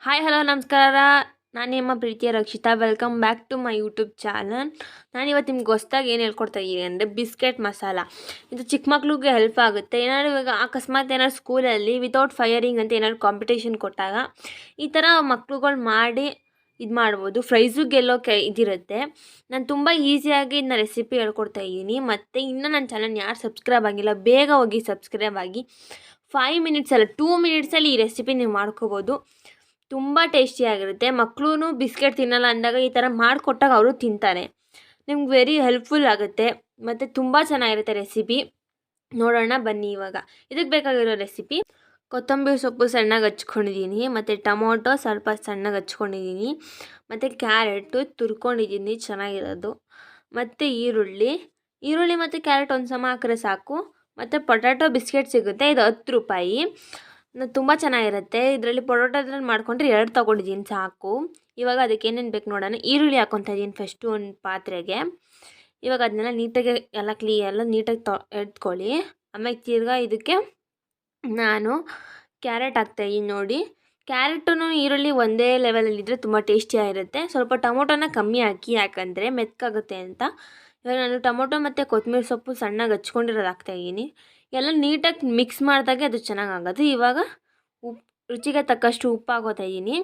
Hi hello ನಮಸ್ಕಾರ. ನಾನು ನಿಮ್ಮ ಪ್ರೀತಿಯ Rakshita. Welcome back to my YouTube channel. ನಾನಿವತ್ತು ನಿಮ್ಗೆ ಹೊಸ್ದಾಗಿ ಏನು ಹೇಳ್ಕೊಡ್ತಾ ಇದ್ದೀನಿ ಅಂದರೆ ಬಿಸ್ಕೆಟ್ ಮಸಾಲ. ಇದು ಚಿಕ್ಕ ಮಕ್ಳಿಗೆ ಹೆಲ್ಪ್ ಆಗುತ್ತೆ. ಏನಾದ್ರು ಇವಾಗ ಅಕಸ್ಮಾತ್ ಏನಾದ್ರು ಸ್ಕೂಲಲ್ಲಿ ವಿತೌಟ್ ಫೈರಿಂಗ್ ಅಂತ ಏನಾದ್ರು ಕಾಂಪಿಟೇಷನ್ ಕೊಟ್ಟಾಗ ಈ ಥರ ಮಕ್ಳುಗಳು ಮಾಡಿ ಇದು ಮಾಡ್ಬೋದು. ಪ್ರೈಝು ಗೆಲ್ಲೋಕೆ ಇದಿರುತ್ತೆ. ನಾನು ತುಂಬ ಈಸಿಯಾಗಿ ಇದನ್ನ ರೆಸಿಪಿ ಹೇಳ್ಕೊಡ್ತಾ ಇದ್ದೀನಿ. ಮತ್ತು ಇನ್ನೂ ನನ್ನ ಚಾನಲ್ ಯಾರು ಸಬ್ಸ್ಕ್ರೈಬ್ ಆಗಿಲ್ಲ ಬೇಗ ಹೋಗಿ ಸಬ್ಸ್ಕ್ರೈಬ್ ಆಗಿ. 5 ಮಿನಿಟ್ಸ್ ಅಲ್ಲ 2 ಮಿನಿಟ್ಸಲ್ಲಿ ಈ ರೆಸಿಪಿ ನೀವು ಮಾಡ್ಕೋಬೋದು. ತುಂಬ ಟೇಸ್ಟಿಯಾಗಿರುತ್ತೆ. ಮಕ್ಕಳು ಬಿಸ್ಕೆಟ್ ತಿನ್ನಲ್ಲ ಅಂದಾಗ ಈ ಥರ ಮಾಡಿಕೊಟ್ಟಾಗ ಅವರು ತಿಂತಾರೆ. ನಿಮ್ಗೆ ವೆರಿ ಹೆಲ್ಪ್ಫುಲ್ ಆಗುತ್ತೆ ಮತ್ತು ತುಂಬ ಚೆನ್ನಾಗಿರುತ್ತೆ ರೆಸಿಪಿ. ನೋಡೋಣ ಬನ್ನಿ ಇವಾಗ. ಇದಕ್ಕೆ ಬೇಕಾಗಿರೋ ರೆಸಿಪಿ: ಕೊತ್ತಂಬರಿ ಸೊಪ್ಪು ಸಣ್ಣಗೆ ಹಚ್ಕೊಂಡಿದ್ದೀನಿ, ಮತ್ತು ಟೊಮೊಟೊ ಸ್ವಲ್ಪ ಸಣ್ಣಗೆ ಹಚ್ಕೊಂಡಿದ್ದೀನಿ, ಮತ್ತು ಕ್ಯಾರೆಟು ತುರ್ಕೊಂಡಿದ್ದೀನಿ ಚೆನ್ನಾಗಿರೋದು, ಮತ್ತು ಈರುಳ್ಳಿ ಮತ್ತು ಕ್ಯಾರೆಟ್ ಒಂದು ಸಮ ಹಾಕಿದ್ರೆ ಸಾಕು. ಮತ್ತು ಪೊಟ್ಯಾಟೊ ಬಿಸ್ಕೆಟ್ ಸಿಗುತ್ತೆ, ಇದು 10 ರೂಪಾಯಿ. ತುಂಬ ಚೆನ್ನಾಗಿರುತ್ತೆ. ಇದರಲ್ಲಿ ಪೊಟೊಟೋದ್ರಲ್ಲಿ ಮಾಡ್ಕೊಂಡ್ರೆ 2 ತೊಗೊಂಡಿದ್ದೀನಿ ಸಾಕು. ಇವಾಗ ಅದಕ್ಕೆ ಏನೇನು ಬೇಕು ನೋಡೋಣ. ಈರುಳ್ಳಿ ಹಾಕ್ಕೊತಾ ಇದ್ದೀನಿ ಫಸ್ಟು ಒಂದು ಪಾತ್ರೆಗೆ. ಇವಾಗ ಅದನ್ನೆಲ್ಲ ನೀಟಾಗಿ ಎಲ್ಲ ನೀಟಾಗಿ ಎತ್ಕೊಳ್ಳಿ. ಆಮೇಲೆ ತಿರ್ಗಾ ಇದಕ್ಕೆ ನಾನು ಕ್ಯಾರೆಟ್ ಹಾಕ್ತಾಯಿದ್ದೀನಿ ನೋಡಿ. ಕ್ಯಾರೆಟು ಈರುಳ್ಳಿ ಒಂದೇ ಲೆವೆಲಲ್ಲಿದ್ದರೆ ತುಂಬ ಟೇಸ್ಟಿಯಾಗಿರುತ್ತೆ. ಸ್ವಲ್ಪ ಟೊಮೊಟೊನ ಕಮ್ಮಿ ಹಾಕಿ, ಯಾಕಂದರೆ ಮೆತ್ತಗಾಗುತ್ತೆ ಅಂತ. ಇವಾಗ ನಾನು ಟೊಮೊಟೊ ಮತ್ತು ಕೊತ್ತಂಬರಿ ಸೊಪ್ಪು ಸಣ್ಣಗೆ ಹಚ್ಕೊಂಡಿರೋದು ಹಾಕ್ತಾಯಿದ್ದೀನಿ. ಎಲ್ಲ ನೀಟಾಗಿ ಮಿಕ್ಸ್ ಮಾಡಿದಾಗೆ ಅದು ಚೆನ್ನಾಗಾಗೋದು. ಇವಾಗ ರುಚಿಗೆ ತಕ್ಕಷ್ಟು ಉಪ್ಪು ಹಾಕೋತಾ ಇದ್ದೀನಿ.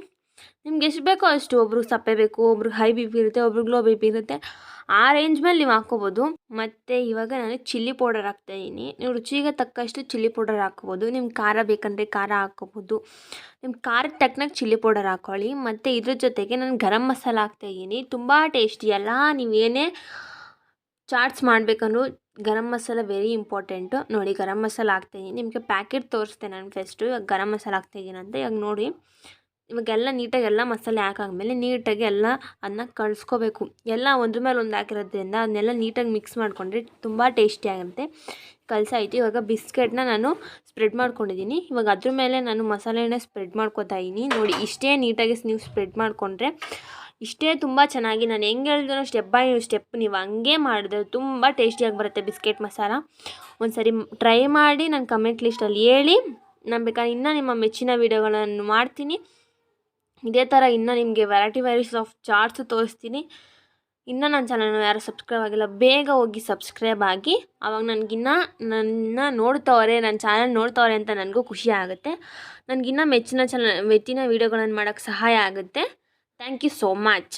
ನಿಮ್ಗೆ ಎಷ್ಟು ಬೇಕೋ ಅಷ್ಟು. ಒಬ್ರಿಗೆ ಸಪ್ಪೆ ಬೇಕು, ಒಬ್ರಿಗೆ ಹೈ ಬಿ ಪಿ ಇರುತ್ತೆ, ಒಬ್ರಿಗೆ ಲೋ ಬಿ ಪಿ ಇರುತ್ತೆ. ಆ ರೇಂಜ್ ಮೇಲೆ ನೀವು ಹಾಕ್ಕೋಬೋದು. ಮತ್ತು ಇವಾಗ ನಾನು ಚಿಲ್ಲಿ ಪೌಡರ್ ಹಾಕ್ತಾಯಿದ್ದೀನಿ. ನೀವು ರುಚಿಗೆ ತಕ್ಕಷ್ಟು ಚಿಲ್ಲಿ ಪೌಡರ್ ಹಾಕ್ಕೋಬೋದು. ನಿಮ್ಗೆ ಖಾರ ಬೇಕಂದರೆ ಖಾರ ಹಾಕ್ಕೋಬೋದು. ನಿಮ್ಮ ಖಾರಕ್ಕೆ ತಕ್ಕನಾಗಿ ಚಿಲ್ಲಿ ಪೌಡರ್ ಹಾಕ್ಕೊಳ್ಳಿ. ಮತ್ತು ಇದ್ರ ಜೊತೆಗೆ ನಾನು ಗರಂ ಮಸಾಲ ಹಾಕ್ತಾಯಿದ್ದೀನಿ. ತುಂಬ ಟೇಸ್ಟಿ ಅಲ್ಲ. ನೀವೇನೇ ಚಾಟ್ಸ್ ಮಾಡಬೇಕಂದ್ರೂ ಗರಂ ಮಸಾಲ ವೆರಿ ಇಂಪಾರ್ಟೆಂಟು. ನೋಡಿ ಗರಂ ಮಸಾಲ ಹಾಕ್ತಾಯಿದ್ದೀನಿ. ನಿಮಗೆ ಪ್ಯಾಕೆಟ್ ತೋರಿಸ್ದೆ ನಾನು ಫಸ್ಟು. ಇವಾಗ ಗರಂ ಮಸಾಲ ಹಾಕ್ತಾಯಿದ್ದೀನಿ ಅಂತ. ಇವಾಗ ನೋಡಿ, ಇವಾಗೆಲ್ಲ ನೀಟಾಗಿ ಎಲ್ಲ ಮಸಾಲೆ ಹಾಕಾದ್ಮೇಲೆ ನೀಟಾಗಿ ಎಲ್ಲ ಅದನ್ನ ಕಳಿಸ್ಕೋಬೇಕು. ಎಲ್ಲ ಒಂದ್ರ ಮೇಲೆ ಒಂದು ಹಾಕಿರೋದ್ರಿಂದ ಅದನ್ನೆಲ್ಲ ನೀಟಾಗಿ ಮಿಕ್ಸ್ ಮಾಡಿಕೊಂಡ್ರೆ ತುಂಬ ಟೇಸ್ಟಿಯಾಗಿರುತ್ತೆ. ಕಲಸಾಯಿತು. ಇವಾಗ ಬಿಸ್ಕೆಟ್ನ ನಾನು ಸ್ಪ್ರೆಡ್ ಮಾಡ್ಕೊಂಡಿದ್ದೀನಿ. ಇವಾಗ ಅದ್ರ ಮೇಲೆ ನಾನು ಮಸಾಲೆನ ಸ್ಪ್ರೆಡ್ ಮಾಡ್ಕೊತಾ ಇದ್ದೀನಿ. ನೋಡಿ ಇಷ್ಟೇ ನೀಟಾಗಿ ನೀವು ಸ್ಪ್ರೆಡ್ ಮಾಡಿಕೊಂಡ್ರೆ ಇಷ್ಟೇ ತುಂಬ ಚೆನ್ನಾಗಿ. ನಾನು ಹೆಂಗೆ ಹೇಳಿದ್ರು ಸ್ಟೆಪ್ ಬೈ ಸ್ಟೆಪ್ ನೀವು ಹಂಗೆ ಮಾಡಿದ್ರೆ ತುಂಬ ಟೇಸ್ಟಿಯಾಗಿ ಬರುತ್ತೆ ಬಿಸ್ಕೆಟ್ ಮಸಾಲ. ಒಂದು ಸರಿ ಟ್ರೈ ಮಾಡಿ ನನ್ನ ಕಮೆಂಟ್ ಲಿಸ್ಟಲ್ಲಿ ಹೇಳಿ. ನಾನು ಬೇಕಾದ್ರೆ ಇನ್ನೂ ನಿಮ್ಮ ಮೆಚ್ಚಿನ ವೀಡಿಯೋಗಳನ್ನು ಮಾಡ್ತೀನಿ. ಇದೇ ಥರ ಇನ್ನೂ ನಿಮಗೆ ವೆರೈಟೀಸ್ ಆಫ್ ಚಾಟ್ಸು ತೋರಿಸ್ತೀನಿ. ಇನ್ನೂ ನನ್ನ ಚಾನಲ್ನ ಯಾರು ಸಬ್ಸ್ಕ್ರೈಬ್ ಆಗಿಲ್ಲ ಬೇಗ ಹೋಗಿ ಸಬ್ಸ್ಕ್ರೈಬ್ ಆಗಿ. ಆವಾಗ ನನಗಿನ್ನ ನನ್ನ ನೋಡ್ತವ್ರೆ, ನನ್ನ ಚಾನಲ್ ನೋಡ್ತವ್ರೆ ಅಂತ ನನಗೂ ಖುಷಿ ಆಗುತ್ತೆ. ನನಗಿನ್ನ ಮೆಚ್ಚಿನ ವೀಡಿಯೋಗಳನ್ನು ಮಾಡೋಕ್ಕೆ ಸಹಾಯ ಆಗುತ್ತೆ. Thank you so much.